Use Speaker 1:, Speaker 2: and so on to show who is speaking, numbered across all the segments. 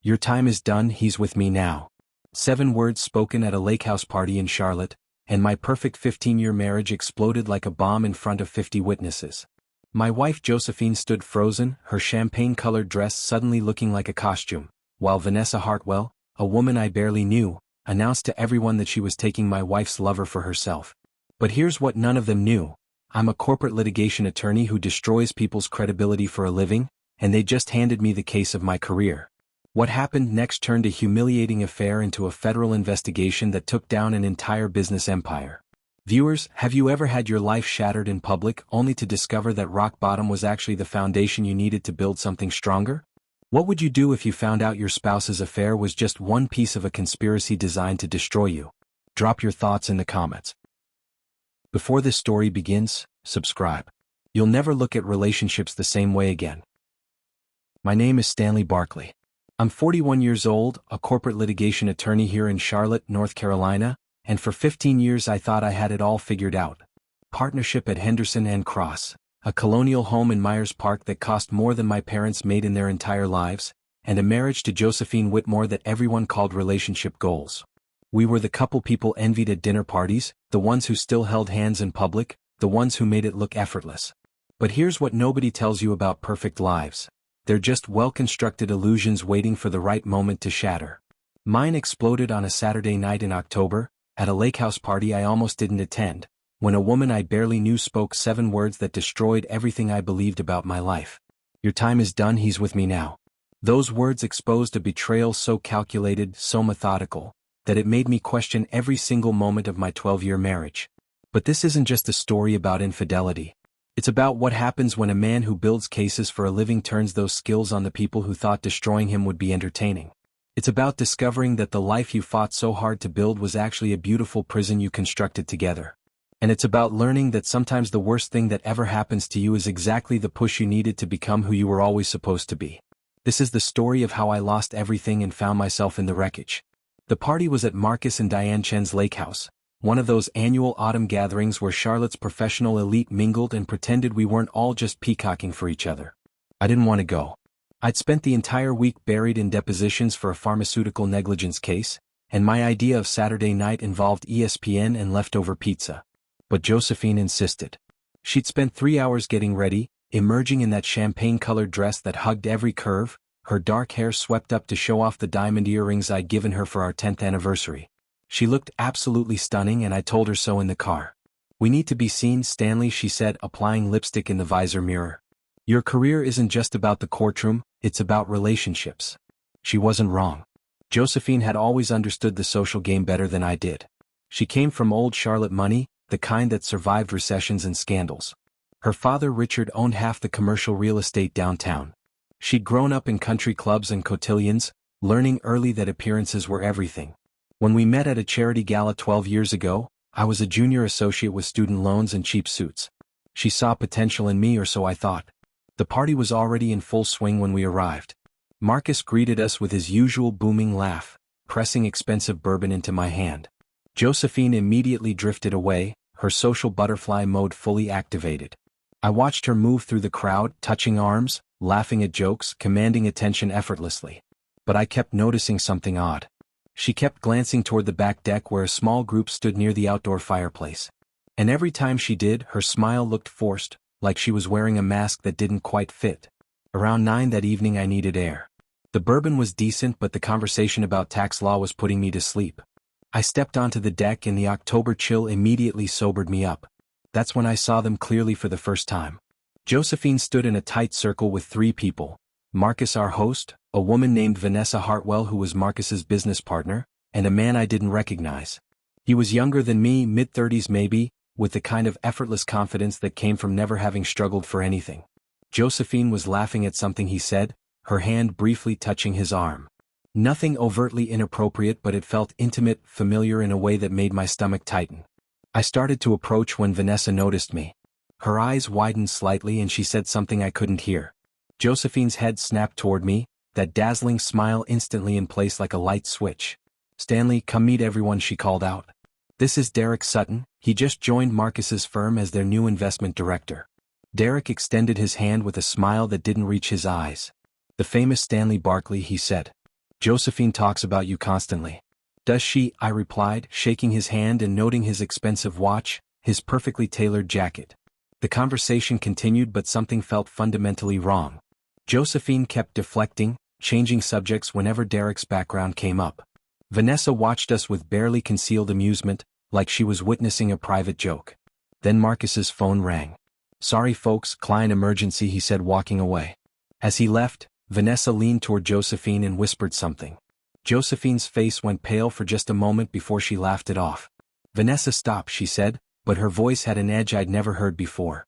Speaker 1: Your time is done, he's with me now. 7 words spoken at a lakehouse party in Charlotte, and my perfect 15-year marriage exploded like a bomb in front of 50 witnesses. My wife Josephine stood frozen, her champagne-colored dress suddenly looking like a costume, while Vanessa Hartwell, a woman I barely knew, announced to everyone that she was taking my wife's lover for herself. But here's what none of them knew. I'm a corporate litigation attorney who destroys people's credibility for a living, and they just handed me the case of my career. What happened next turned a humiliating affair into a federal investigation that took down an entire business empire. Viewers, have you ever had your life shattered in public only to discover that rock bottom was actually the foundation you needed to build something stronger? What would you do if you found out your spouse's affair was just one piece of a conspiracy designed to destroy you? Drop your thoughts in the comments. Before this story begins, subscribe. You'll never look at relationships the same way again. My name is Stanley Barkly. I'm 41 years old, a corporate litigation attorney here in Charlotte, North Carolina, and for 15 years I thought I had it all figured out. Partnership at Henderson and Cross, a colonial home in Myers Park that cost more than my parents made in their entire lives, and a marriage to Josephine Whitmore that everyone called relationship goals. We were the couple people envied at dinner parties, the ones who still held hands in public, the ones who made it look effortless. But here's what nobody tells you about perfect lives. They're just well-constructed illusions waiting for the right moment to shatter. Mine exploded on a Saturday night in October, at a lakehouse party I almost didn't attend, when a woman I barely knew spoke 7 words that destroyed everything I believed about my life. Your time is done, he's with me now. Those words exposed a betrayal so calculated, so methodical, that it made me question every single moment of my 12-year marriage. But this isn't just a story about infidelity. It's about what happens when a man who builds cases for a living turns those skills on the people who thought destroying him would be entertaining. It's about discovering that the life you fought so hard to build was actually a beautiful prison you constructed together. And it's about learning that sometimes the worst thing that ever happens to you is exactly the push you needed to become who you were always supposed to be. This is the story of how I lost everything and found myself in the wreckage. The party was at Marcus and Diane Chen's lakehouse, one of those annual autumn gatherings where Charlotte's professional elite mingled and pretended we weren't all just peacocking for each other. I didn't want to go. I'd spent the entire week buried in depositions for a pharmaceutical negligence case, and my idea of Saturday night involved ESPN and leftover pizza. But Josephine insisted. She'd spent 3 hours getting ready, emerging in that champagne-colored dress that hugged every curve, her dark hair swept up to show off the diamond earrings I'd given her for our 10th anniversary. She looked absolutely stunning, and I told her so in the car. "We need to be seen, Stanley," she said, applying lipstick in the visor mirror. "Your career isn't just about the courtroom, it's about relationships." She wasn't wrong. Josephine had always understood the social game better than I did. She came from old Charlotte money, the kind that survived recessions and scandals. Her father Richard owned half the commercial real estate downtown. She'd grown up in country clubs and cotillions, learning early that appearances were everything. When we met at a charity gala 12 years ago, I was a junior associate with student loans and cheap suits. She saw potential in me, or so I thought. The party was already in full swing when we arrived. Marcus greeted us with his usual booming laugh, pressing expensive bourbon into my hand. Josephine immediately drifted away, her social butterfly mode fully activated. I watched her move through the crowd, touching arms, laughing at jokes, commanding attention effortlessly. But I kept noticing something odd. She kept glancing toward the back deck where a small group stood near the outdoor fireplace. And every time she did, her smile looked forced, like she was wearing a mask that didn't quite fit. Around 9 that evening I needed air. The bourbon was decent, but the conversation about tax law was putting me to sleep. I stepped onto the deck and the October chill immediately sobered me up. That's when I saw them clearly for the first time. Josephine stood in a tight circle with 3 people. Marcus, our host, a woman named Vanessa Hartwell who was Marcus's business partner, and a man I didn't recognize. He was younger than me, mid-30s maybe, with the kind of effortless confidence that came from never having struggled for anything. Josephine was laughing at something he said, her hand briefly touching his arm. Nothing overtly inappropriate, but it felt intimate, familiar in a way that made my stomach tighten. I started to approach when Vanessa noticed me. Her eyes widened slightly and she said something I couldn't hear. Josephine's head snapped toward me, that dazzling smile instantly in place like a light switch. "Stanley, come meet everyone," she called out. "This is Derek Sutton, he just joined Marcus's firm as their new investment director." Derek extended his hand with a smile that didn't reach his eyes. "The famous Stanley Barkly," he said. Josephine talks about you constantly. Does she? I replied, shaking his hand and noting his expensive watch, his perfectly tailored jacket. The conversation continued, but something felt fundamentally wrong. Josephine kept deflecting, changing subjects whenever Derek's background came up. Vanessa watched us with barely concealed amusement, like she was witnessing a private joke. Then Marcus's phone rang. Sorry folks, client emergency, he said, walking away. As he left, Vanessa leaned toward Josephine and whispered something. Josephine's face went pale for just a moment before she laughed it off. Vanessa, stop, she said, but her voice had an edge I'd never heard before.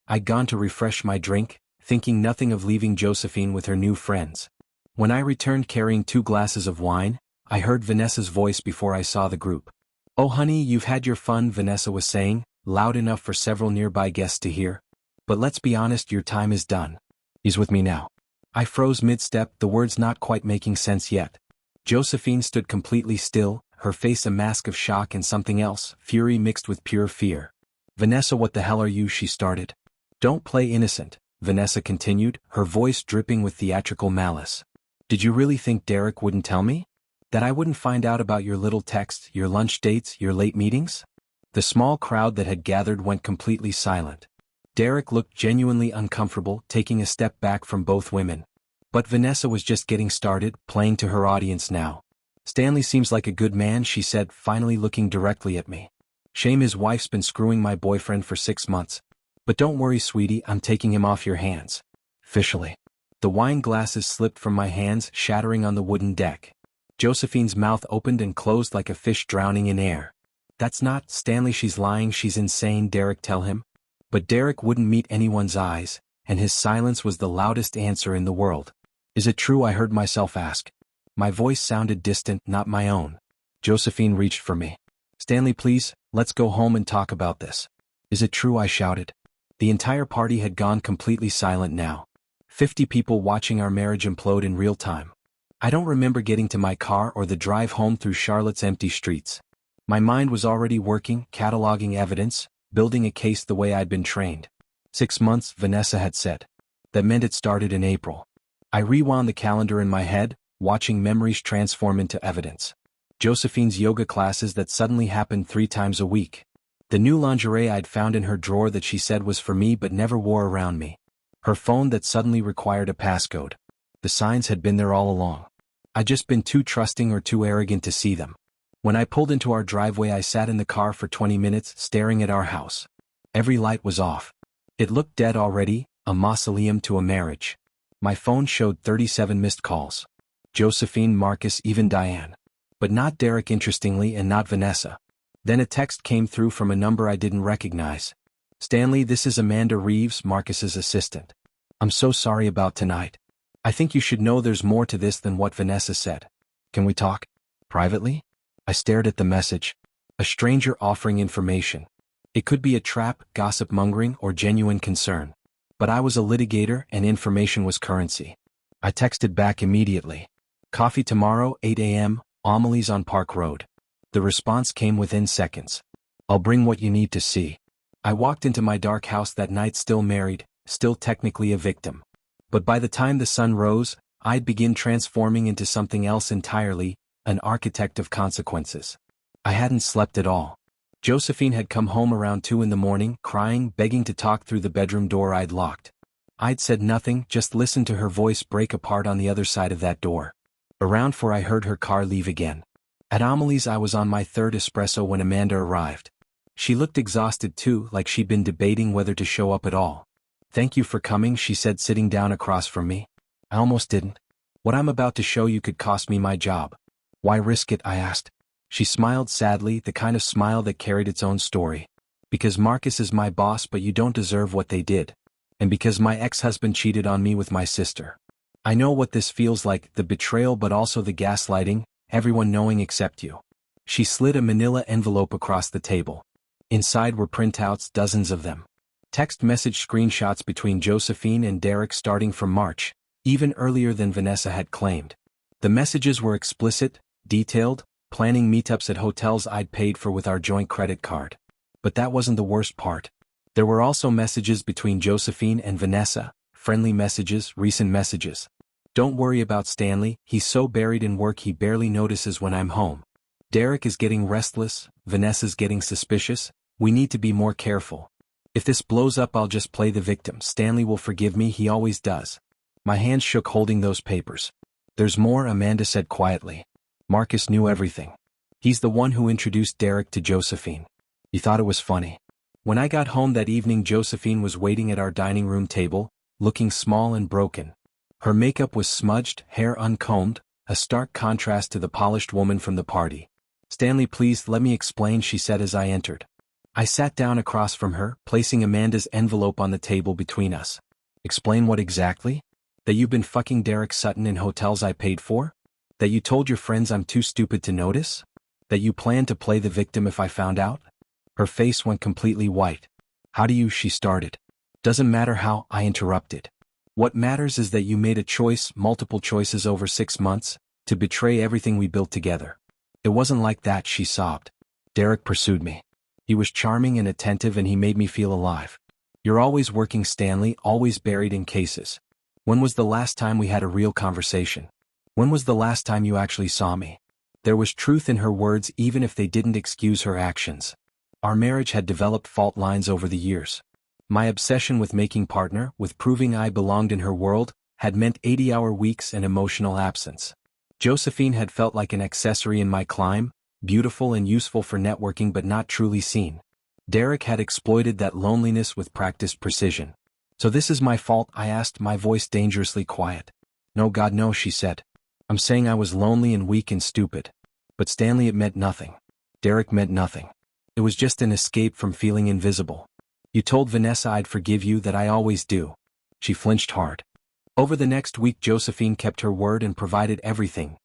Speaker 1: I'd gone to refresh my drink, thinking nothing of leaving Josephine with her new friends. When I returned carrying 2 glasses of wine, I heard Vanessa's voice before I saw the group. Oh honey, you've had your fun, Vanessa was saying, loud enough for several nearby guests to hear. But let's be honest, your time is done. He's with me now. I froze mid-step, the words not quite making sense yet. Josephine stood completely still, her face a mask of shock and something else, fury mixed with pure fear. Vanessa, what the hell are you? She started. Don't play innocent, Vanessa continued, her voice dripping with theatrical malice. Did you really think Derek wouldn't tell me? That I wouldn't find out about your little texts, your lunch dates, your late meetings? The small crowd that had gathered went completely silent. Derek looked genuinely uncomfortable, taking a step back from both women. But Vanessa was just getting started, playing to her audience now. Stanley seems like a good man, she said, finally looking directly at me. Shame his wife's been screwing my boyfriend for 6 months. But don't worry, sweetie, I'm taking him off your hands. Officially. The wine glasses slipped from my hands, shattering on the wooden deck. Josephine's mouth opened and closed like a fish drowning in air. That's not Stanley, she's lying, she's insane, Derek, tell him. But Derek wouldn't meet anyone's eyes, and his silence was the loudest answer in the world. Is it true? I heard myself ask. My voice sounded distant, not my own. Josephine reached for me. Stanley, please, let's go home and talk about this. Is it true? I shouted. The entire party had gone completely silent now. 50 people watching our marriage implode in real time. I don't remember getting to my car or the drive home through Charlotte's empty streets. My mind was already working, cataloging evidence, building a case the way I'd been trained. 6 months, Vanessa had said. That meant it started in April. I rewound the calendar in my head, watching memories transform into evidence. Josephine's yoga classes that suddenly happened 3 times a week. The new lingerie I'd found in her drawer that she said was for me but never wore around me. Her phone that suddenly required a passcode. The signs had been there all along. I'd just been too trusting or too arrogant to see them. When I pulled into our driveway, I sat in the car for 20 minutes, staring at our house. Every light was off. It looked dead already, a mausoleum to a marriage. My phone showed 37 missed calls. Josephine, Marcus, even Diane. But not Derek, interestingly, and not Vanessa. Then a text came through from a number I didn't recognize. Stanley, this is Amanda Reeves, Marcus's assistant. I'm so sorry about tonight. I think you should know there's more to this than what Vanessa said. Can we talk? Privately? I stared at the message. A stranger offering information. It could be a trap, gossip mongering, or genuine concern. But I was a litigator and information was currency. I texted back immediately. Coffee tomorrow, 8 a.m., Amelie's on Park Road. The response came within seconds. I'll bring what you need to see. I walked into my dark house that night still married, still technically a victim. But by the time the sun rose, I'd begin transforming into something else entirely, an architect of consequences. I hadn't slept at all. Josephine had come home around 2 in the morning, crying, begging to talk through the bedroom door I'd locked. I'd said nothing, just listened to her voice break apart on the other side of that door. Around 4 I heard her car leave again. At Amelie's I was on my 3rd espresso when Amanda arrived. She looked exhausted too, like she'd been debating whether to show up at all. Thank you for coming, she said, sitting down across from me. I almost didn't. What I'm about to show you could cost me my job. Why risk it? I asked. She smiled sadly, the kind of smile that carried its own story. Because Marcus is my boss, but you don't deserve what they did. And because my ex-husband cheated on me with my sister. I know what this feels like, the betrayal but also the gaslighting, everyone knowing except you. She slid a manila envelope across the table. Inside were printouts, dozens of them. Text message screenshots between Josephine and Derek starting from March, even earlier than Vanessa had claimed. The messages were explicit, detailed, planning meetups at hotels I'd paid for with our joint credit card. But that wasn't the worst part. There were also messages between Josephine and Vanessa, friendly messages, recent messages. Don't worry about Stanley, he's so buried in work he barely notices when I'm home. Derek is getting restless, Vanessa's getting suspicious, we need to be more careful. If this blows up I'll just play the victim, Stanley will forgive me, he always does. My hands shook holding those papers. There's more, Amanda said quietly. Marcus knew everything. He's the one who introduced Derek to Josephine. You thought it was funny. When I got home that evening Josephine was waiting at our dining room table, looking small and broken. Her makeup was smudged, hair uncombed, a stark contrast to the polished woman from the party. Stanley, please let me explain, she said as I entered. I sat down across from her, placing Amanda's envelope on the table between us. Explain what exactly? That you've been fucking Derek Sutton in hotels I paid for? That you told your friends I'm too stupid to notice? That you planned to play the victim if I found out? Her face went completely white. How do you, she started. Doesn't matter how, I interrupted. What matters is that you made a choice, multiple choices over 6 months, to betray everything we built together. It wasn't like that, she sobbed. Derek pursued me. He was charming and attentive and he made me feel alive. You're always working, Stanley, always buried in cases. When was the last time we had a real conversation? When was the last time you actually saw me? There was truth in her words even if they didn't excuse her actions. Our marriage had developed fault lines over the years. My obsession with making partner, with proving I belonged in her world, had meant 80-hour weeks and emotional absence. Josephine had felt like an accessory in my climb, beautiful and useful for networking but not truly seen. Derek had exploited that loneliness with practiced precision. So this is my fault, I asked, my voice dangerously quiet. No, God, no, she said. I'm saying I was lonely and weak and stupid. But Stanley, it meant nothing. Derek meant nothing. It was just an escape from feeling invisible. You told Vanessa I'd forgive you, that I always do. She flinched hard. Over the next week Josephine kept her word and provided everything.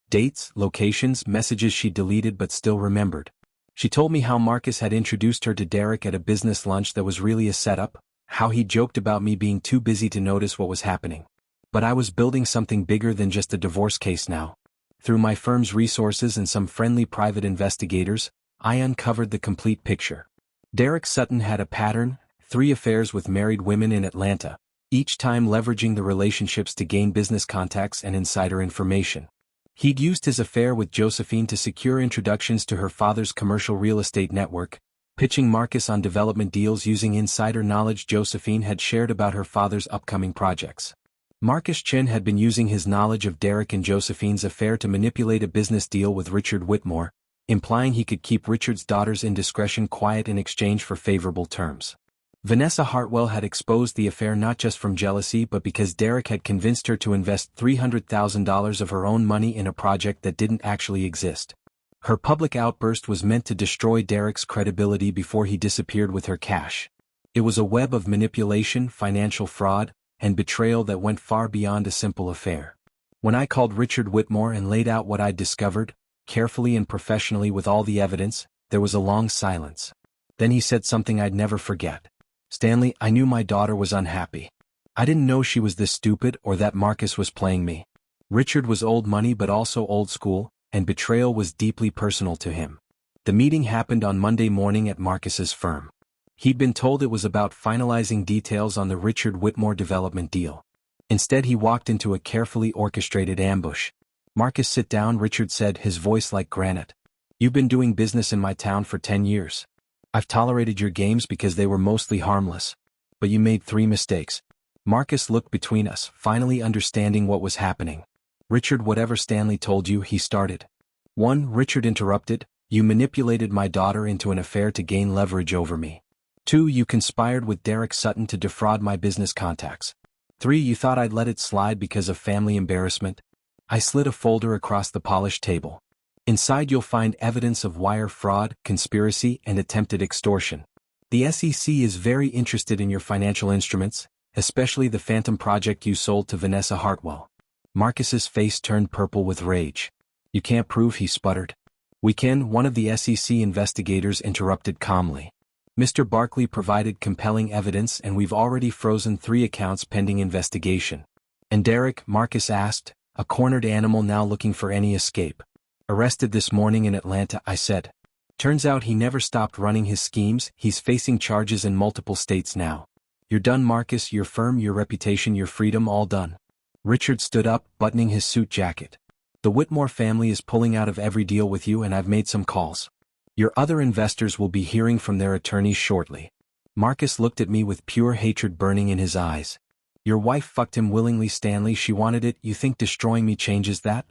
Speaker 1: Dates, locations, messages she deleted but still remembered. She told me how Marcus had introduced her to Derek at a business lunch that was really a setup, how he joked about me being too busy to notice what was happening. But I was building something bigger than just a divorce case now. Through my firm's resources and some friendly private investigators, I uncovered the complete picture. Derek Sutton had a pattern, 3 affairs with married women in Atlanta, each time leveraging the relationships to gain business contacts and insider information. He'd used his affair with Josephine to secure introductions to her father's commercial real estate network, pitching Marcus on development deals using insider knowledge Josephine had shared about her father's upcoming projects. Marcus Chen had been using his knowledge of Derek and Josephine's affair to manipulate a business deal with Richard Whitmore, implying he could keep Richard's daughter's indiscretion quiet in exchange for favorable terms. Vanessa Hartwell had exposed the affair not just from jealousy but because Derek had convinced her to invest $300,000 of her own money in a project that didn't actually exist. Her public outburst was meant to destroy Derek's credibility before he disappeared with her cash. It was a web of manipulation, financial fraud, and betrayal that went far beyond a simple affair. When I called Richard Whitmore and laid out what I'd discovered, carefully and professionally with all the evidence, there was a long silence. Then he said something I'd never forget. Stanley, I knew my daughter was unhappy. I didn't know she was this stupid or that Marcus was playing me. Richard was old money but also old school, and betrayal was deeply personal to him. The meeting happened on Monday morning at Marcus's firm. He'd been told it was about finalizing details on the Richard Whitmore development deal. Instead he walked into a carefully orchestrated ambush. Marcus, sit down, Richard said, his voice like granite. You've been doing business in my town for 10 years. I've tolerated your games because they were mostly harmless. But you made 3 mistakes. Marcus looked between us, finally understanding what was happening. Richard, whatever Stanley told you, he started. 1. Richard interrupted. You manipulated my daughter into an affair to gain leverage over me. 2. You conspired with Derek Sutton to defraud my business contacts. 3. You thought I'd let it slide because of family embarrassment. I slid a folder across the polished table. Inside you'll find evidence of wire fraud, conspiracy, and attempted extortion. The SEC is very interested in your financial instruments, especially the phantom project you sold to Vanessa Hartwell. Marcus's face turned purple with rage. You can't prove, he sputtered. We can, one of the SEC investigators interrupted calmly. Mr. Barkly provided compelling evidence and we've already frozen 3 accounts pending investigation. And Derek, Marcus asked, a cornered animal now looking for any escape. Arrested this morning in Atlanta, I said. Turns out he never stopped running his schemes, he's facing charges in multiple states now. You're done, Marcus, your firm, your reputation, your freedom, all done. Richard stood up, buttoning his suit jacket. The Whitmore family is pulling out of every deal with you and I've made some calls. Your other investors will be hearing from their attorneys shortly. Marcus looked at me with pure hatred burning in his eyes. Your wife fucked him willingly, Stanley, she wanted it, you think destroying me changes that?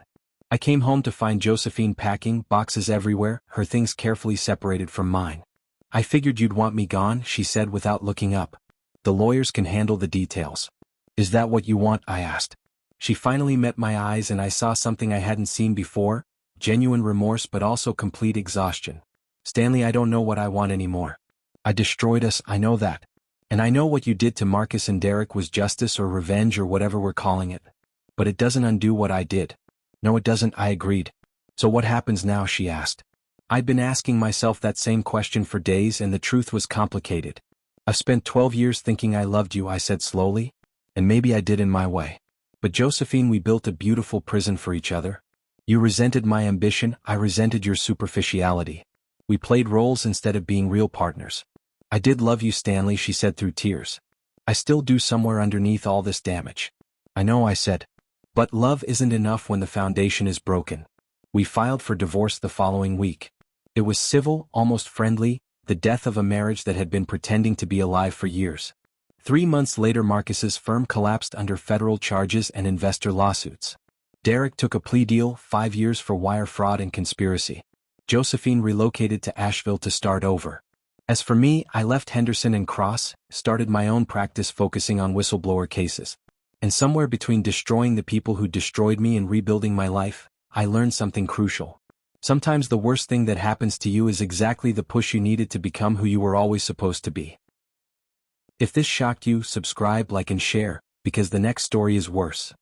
Speaker 1: I came home to find Josephine packing, boxes everywhere, her things carefully separated from mine. I figured you'd want me gone, she said without looking up. The lawyers can handle the details. Is that what you want? I asked. She finally met my eyes and I saw something I hadn't seen before, genuine remorse but also complete exhaustion. Stanley, I don't know what I want anymore. I destroyed us, I know that. And I know what you did to Marcus and Derek was justice or revenge or whatever we're calling it. But it doesn't undo what I did. No, it doesn't, I agreed. So what happens now? She asked. I'd been asking myself that same question for days and the truth was complicated. I've spent 12 years thinking I loved you, I said slowly. And maybe I did in my way. But Josephine, we built a beautiful prison for each other. You resented my ambition, I resented your superficiality. We played roles instead of being real partners. I did love you, Stanley, she said through tears. I still do somewhere underneath all this damage. I know, I said. But love isn't enough when the foundation is broken. We filed for divorce the following week. It was civil, almost friendly, the death of a marriage that had been pretending to be alive for years. 3 months later, Marcus's firm collapsed under federal charges and investor lawsuits. Derek took a plea deal, 5 years for wire fraud and conspiracy. Josephine relocated to Asheville to start over. As for me, I left Henderson and Cross, started my own practice focusing on whistleblower cases. And somewhere between destroying the people who destroyed me and rebuilding my life, I learned something crucial. Sometimes the worst thing that happens to you is exactly the push you needed to become who you were always supposed to be. If this shocked you, subscribe, like and share, because the next story is worse.